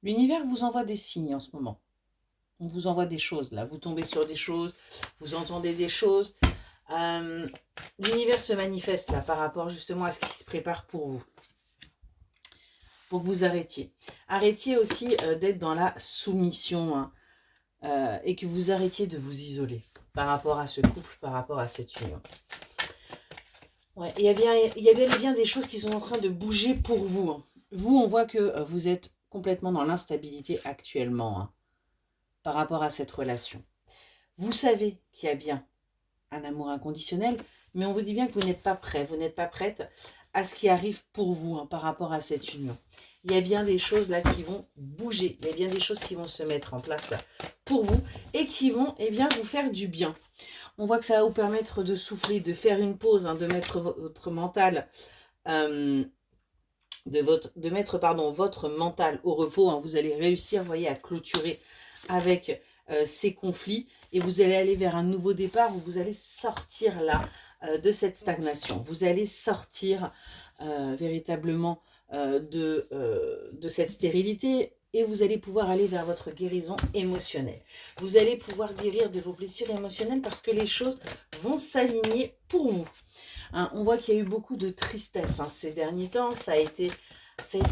L'univers vous envoie des signes en ce moment. On vous envoie des choses, là. Vous tombez sur des choses, vous entendez des choses. L'univers se manifeste, là, par rapport justement à ce qui se prépare pour vous. Pour que vous arrêtiez. Arrêtiez aussi d'être dans la soumission, hein, et que vous arrêtiez de vous isoler par rapport à ce couple, par rapport à cette union. Ouais, il y a bel et bien des choses qui sont en train de bouger pour vous, hein. Vous, on voit que vous êtes complètement dans l'instabilité actuellement, hein, par rapport à cette relation. Vous savez qu'il y a bien un amour inconditionnel, mais on vous dit bien que vous n'êtes pas prêt, vous n'êtes pas prête à ce qui arrive pour vous, hein, par rapport à cette union. Il y a bien des choses là qui vont bouger, il y a bien des choses qui vont se mettre en place pour vous et qui vont bien vous faire du bien. On voit que ça va vous permettre de souffler, de faire une pause, hein, de mettre votre mental, votre mental au repos, hein. Vous allez réussir, vous voyez, à clôturer avec ces conflits et vous allez aller vers un nouveau départ où vous allez sortir là de cette stagnation. Vous allez sortir véritablement de cette stérilité et vous allez pouvoir aller vers votre guérison émotionnelle. Vous allez pouvoir guérir de vos blessures émotionnelles parce que les choses vont s'aligner pour vous. Hein, on voit qu'il y a eu beaucoup de tristesse, hein, ces derniers temps. Ça a été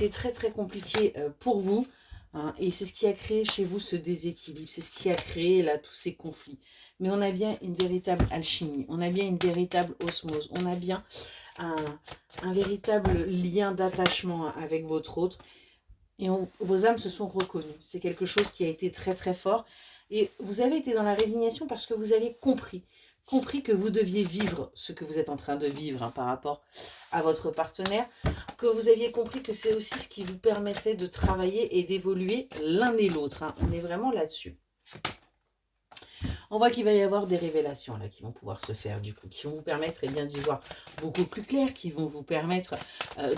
très très compliqué pour vous. Hein, et c'est ce qui a créé chez vous ce déséquilibre. C'est ce qui a créé là tous ces conflits. Mais on a bien une véritable alchimie. On a bien une véritable osmose. On a bien un véritable lien d'attachement avec votre autre. Et vos âmes se sont reconnues. C'est quelque chose qui a été très très fort. Et vous avez été dans la résignation parce que vous avez compris que vous deviez vivre ce que vous êtes en train de vivre, hein, par rapport à votre partenaire, que vous aviez compris que c'est aussi ce qui vous permettait de travailler et d'évoluer l'un et l'autre, hein. On est vraiment là-dessus. On voit qu'il va y avoir des révélations là qui vont pouvoir se faire du coup, qui vont vous permettre d'y voir beaucoup plus clair, qui vont vous permettre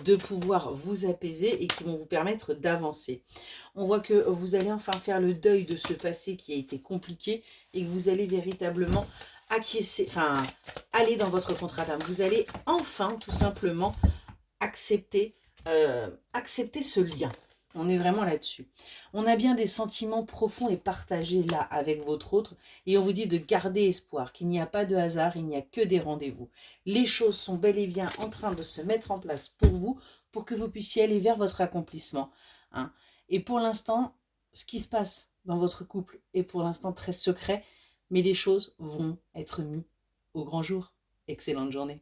de pouvoir vous apaiser et qui vont vous permettre d'avancer. On voit que vous allez enfin faire le deuil de ce passé qui a été compliqué et que vous allez véritablement acquiescer, aller dans votre contrat d'âme. Vous allez enfin tout simplement accepter ce lien. On est vraiment là-dessus. On a bien des sentiments profonds et partagés là avec votre autre et on vous dit de garder espoir, qu'il n'y a pas de hasard, il n'y a que des rendez-vous. Les choses sont bel et bien en train de se mettre en place pour vous, pour que vous puissiez aller vers votre accomplissement, hein. Et pour l'instant, ce qui se passe dans votre couple est pour l'instant très secret, mais les choses vont être mises au grand jour. Excellente journée.